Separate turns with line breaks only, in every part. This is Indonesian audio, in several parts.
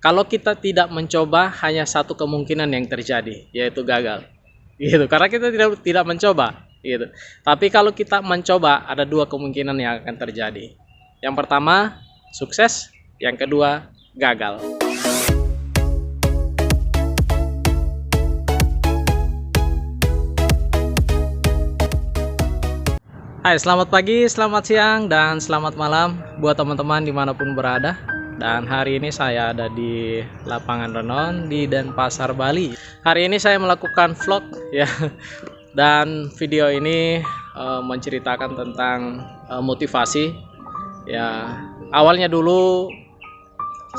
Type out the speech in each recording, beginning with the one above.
Kalau kita tidak mencoba, hanya satu kemungkinan yang terjadi, yaitu gagal. Gitu. Karena kita tidak mencoba, gitu. Tapi kalau kita mencoba, ada dua kemungkinan yang akan terjadi. Yang pertama, sukses. Yang kedua, gagal. Hai, selamat pagi, selamat siang, dan selamat malam buat teman-teman dimanapun berada. Dan hari ini saya ada di lapangan Renon di Denpasar, Bali. Hari ini saya melakukan vlog ya, dan video ini menceritakan tentang motivasi. Ya, awalnya dulu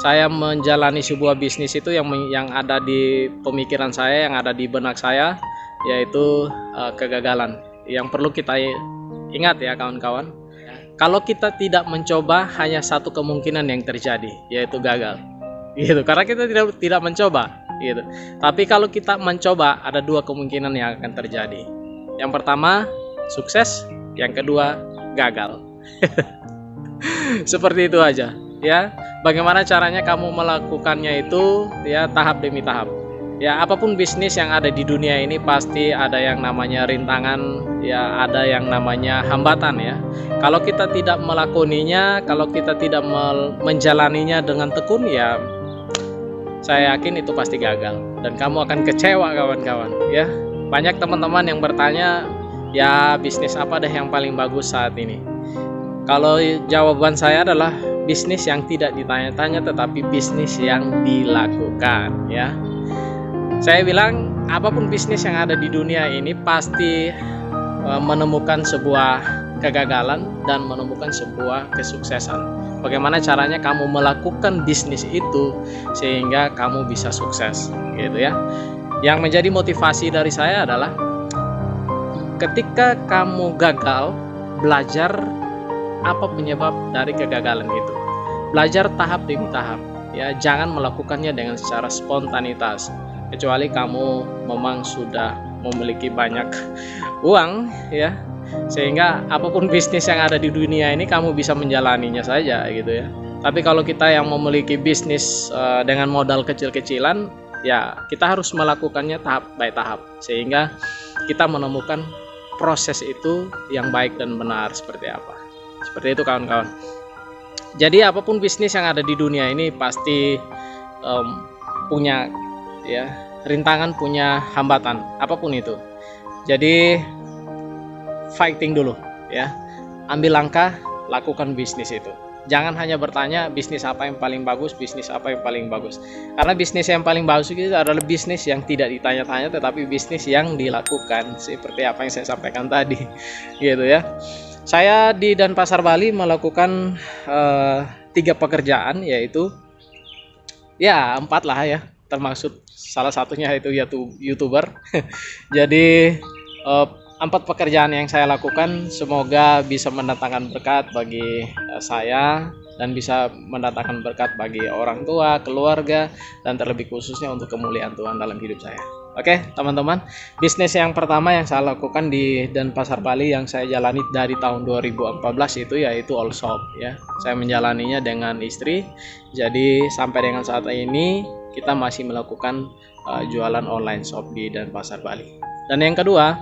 saya menjalani sebuah bisnis itu yang ada di pemikiran saya, yang ada di benak saya, yaitu kegagalan. Yang perlu kita ingat ya kawan-kawan, kalau kita tidak mencoba, hanya satu kemungkinan yang terjadi, yaitu gagal. Gitu. Karena kita tidak mencoba, gitu. Tapi kalau kita mencoba, ada dua kemungkinan yang akan terjadi. Yang pertama, sukses. Yang kedua, gagal. Seperti itu aja, ya. Bagaimana caranya kamu melakukannya itu, ya, tahap demi tahap. Ya, apapun bisnis yang ada di dunia ini pasti ada yang namanya rintangan, ya, ada yang namanya hambatan ya. Kalau kita tidak melakoninya, kalau kita tidak menjalaninya dengan tekun, ya saya yakin itu pasti gagal dan kamu akan kecewa kawan-kawan ya. Banyak teman-teman yang bertanya, ya bisnis apa deh yang paling bagus saat ini? Kalau jawaban saya adalah bisnis yang tidak ditanya-tanya tetapi bisnis yang dilakukan ya. Saya bilang apapun bisnis yang ada di dunia ini pasti menemukan sebuah kegagalan dan menemukan sebuah kesuksesan. Bagaimana caranya kamu melakukan bisnis itu sehingga kamu bisa sukses, gitu ya. Yang menjadi motivasi dari saya adalah ketika kamu gagal, belajar apa penyebab dari kegagalan itu. Belajar tahap demi tahap, ya. Jangan melakukannya dengan secara spontanitas. Kecuali kamu memang sudah memiliki banyak uang ya, sehingga apapun bisnis yang ada di dunia ini kamu bisa menjalaninya saja gitu ya. Tapi kalau kita yang memiliki bisnis dengan modal kecil-kecilan, ya kita harus melakukannya tahap by tahap sehingga kita menemukan proses itu yang baik dan benar seperti apa. Seperti itu kawan-kawan. Jadi apapun bisnis yang ada di dunia ini pasti punya ya rintangan, punya hambatan apapun itu. Jadi fighting dulu ya, ambil langkah, lakukan bisnis itu. Jangan hanya bertanya bisnis apa yang paling bagus, bisnis apa yang paling bagus, karena bisnis yang paling bagus itu adalah bisnis yang tidak ditanya-tanya tetapi bisnis yang dilakukan, seperti apa yang saya sampaikan tadi gitu ya. Saya di Denpasar, Bali melakukan 3 pekerjaan, yaitu ya 4 lah ya, termasuk salah satunya itu YouTuber. Jadi 4 pekerjaan yang saya lakukan semoga bisa mendatangkan berkat bagi saya dan bisa mendatangkan berkat bagi orang tua, keluarga, dan terlebih khususnya untuk kemuliaan Tuhan dalam hidup saya. Oke teman-teman, bisnis yang pertama yang saya lakukan di Denpasar, Bali yang saya jalani dari tahun 2014 itu yaitu all shop ya. Saya menjalaninya dengan istri. Jadi sampai dengan saat ini kita masih melakukan jualan online shop di Denpasar, Bali. Dan yang kedua,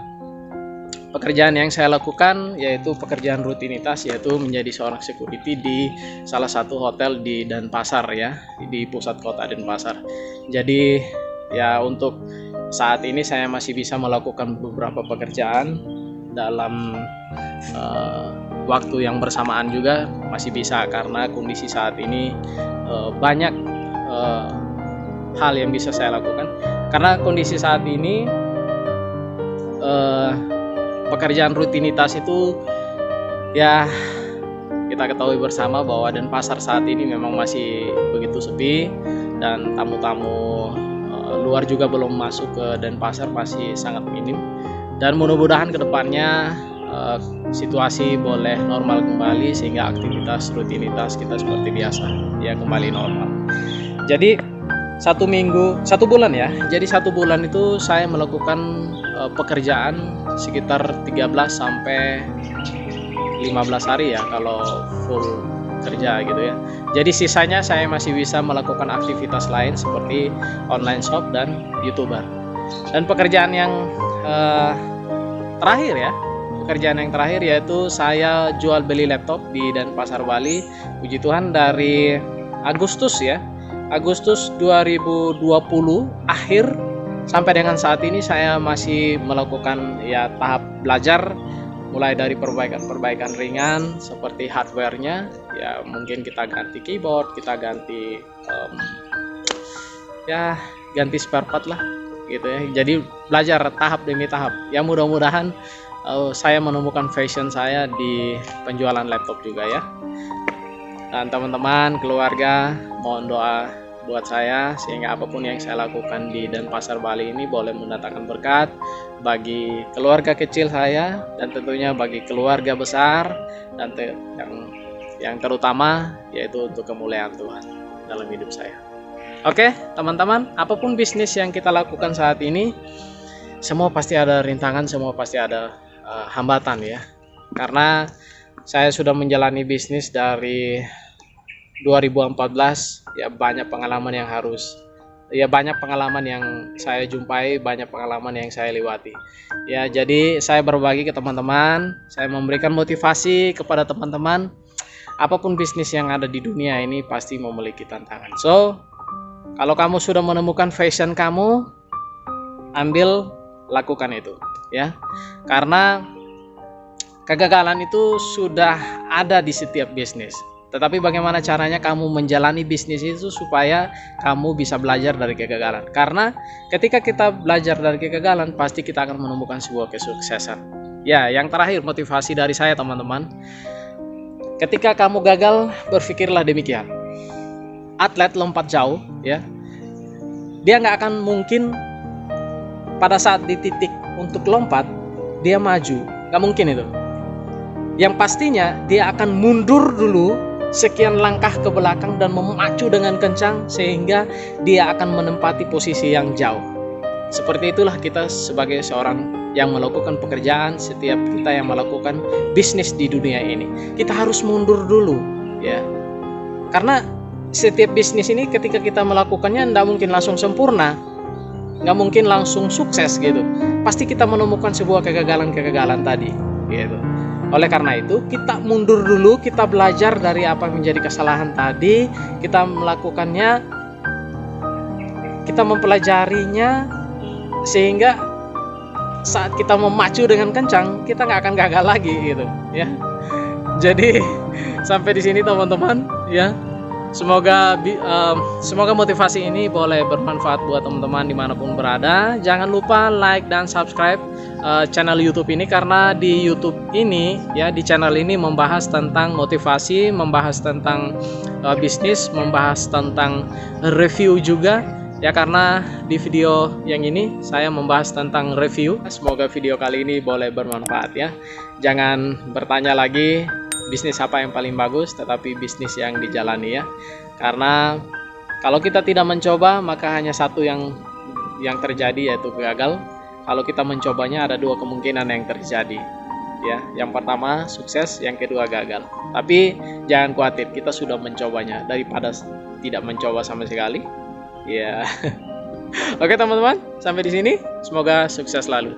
pekerjaan yang saya lakukan yaitu pekerjaan rutinitas, yaitu menjadi seorang security di salah satu hotel di Denpasar ya, di pusat kota Denpasar. Jadi ya untuk saat ini saya masih bisa melakukan beberapa pekerjaan dalam waktu yang bersamaan juga masih bisa, karena kondisi saat ini banyak hal yang bisa saya lakukan. Karena kondisi saat ini pekerjaan rutinitas itu ya kita ketahui bersama bahwa Denpasar saat ini memang masih begitu sepi dan tamu-tamu luar juga belum masuk ke Denpasar, masih sangat minim. Dan mudah-mudahan kedepannya situasi boleh normal kembali sehingga aktivitas rutinitas kita seperti biasa ya kembali normal. Jadi 1 bulan ya. Jadi 1 bulan itu saya melakukan pekerjaan sekitar 13 sampai 15 hari ya kalau full bekerja gitu ya. Jadi sisanya saya masih bisa melakukan aktivitas lain seperti online shop dan YouTuber. Dan pekerjaan yang terakhir ya, pekerjaan yang terakhir yaitu saya jual beli laptop di Denpasar Bali. Puji Tuhan dari Agustus ya, Agustus 2020 akhir sampai dengan saat ini saya masih melakukan ya tahap belajar, mulai dari perbaikan ringan seperti hardware-nya ya, mungkin kita ganti keyboard, kita ganti ya ganti spare part lah gitu ya. Jadi belajar tahap demi tahap ya, mudah-mudahan saya menemukan passion saya di penjualan laptop juga ya. Dan teman-teman, keluarga, mohon doa buat saya sehingga apapun yang saya lakukan di Denpasar Bali ini boleh mendatangkan berkat bagi keluarga kecil saya dan tentunya bagi keluarga besar, dan yang terutama yaitu untuk kemuliaan Tuhan dalam hidup saya. Oke teman-teman, apapun bisnis yang kita lakukan saat ini, semua pasti ada rintangan, semua pasti ada hambatan ya. Karena saya sudah menjalani bisnis dari 2014 ya, banyak pengalaman yang saya jumpai, banyak pengalaman yang saya lewati ya. Jadi saya berbagi ke teman-teman, saya memberikan motivasi kepada teman-teman, apapun bisnis yang ada di dunia ini pasti memiliki tantangan. So kalau kamu sudah menemukan passion kamu, ambil, lakukan itu ya, karena kegagalan itu sudah ada di setiap bisnis. Tetapi bagaimana caranya kamu menjalani bisnis itu supaya kamu bisa belajar dari kegagalan. Karena ketika kita belajar dari kegagalan, pasti kita akan menemukan sebuah kesuksesan. Ya, yang terakhir motivasi dari saya teman-teman. Ketika kamu gagal, berpikirlah demikian. Atlet lompat jauh, ya, dia nggak akan mungkin pada saat di titik untuk lompat, dia maju. Nggak mungkin itu. Yang pastinya dia akan mundur dulu sekian langkah ke belakang dan memacu dengan kencang sehingga dia akan menempati posisi yang jauh. Seperti itulah kita sebagai seorang yang melakukan pekerjaan, setiap kita yang melakukan bisnis di dunia ini, kita harus mundur dulu ya. Karena setiap bisnis ini ketika kita melakukannya tidak mungkin langsung sempurna, nggak mungkin langsung sukses gitu. Pasti kita menemukan sebuah kegagalan-kegagalan tadi gitu. Oleh karena itu kita mundur dulu, kita belajar dari apa yang menjadi kesalahan tadi, kita melakukannya, kita mempelajarinya sehingga saat kita memacu dengan kencang kita nggak akan gagal lagi gitu ya. Jadi sampai di sini teman-teman ya. Semoga motivasi ini boleh bermanfaat buat teman-teman dimanapun berada. Jangan lupa like dan subscribe channel YouTube ini, karena di YouTube ini ya, di channel ini membahas tentang motivasi, membahas tentang bisnis, membahas tentang review juga ya. Karena di video yang ini saya membahas tentang review. Semoga video kali ini boleh bermanfaat ya. Jangan bertanya lagi bisnis apa yang paling bagus, tetapi bisnis yang dijalani ya. Karena kalau kita tidak mencoba, maka hanya satu yang terjadi, yaitu gagal. Kalau kita mencobanya, ada dua kemungkinan yang terjadi ya. Yang pertama sukses, yang kedua gagal. Tapi jangan khawatir, kita sudah mencobanya daripada tidak mencoba sama sekali ya. Oke teman-teman, sampai di sini, semoga sukses selalu.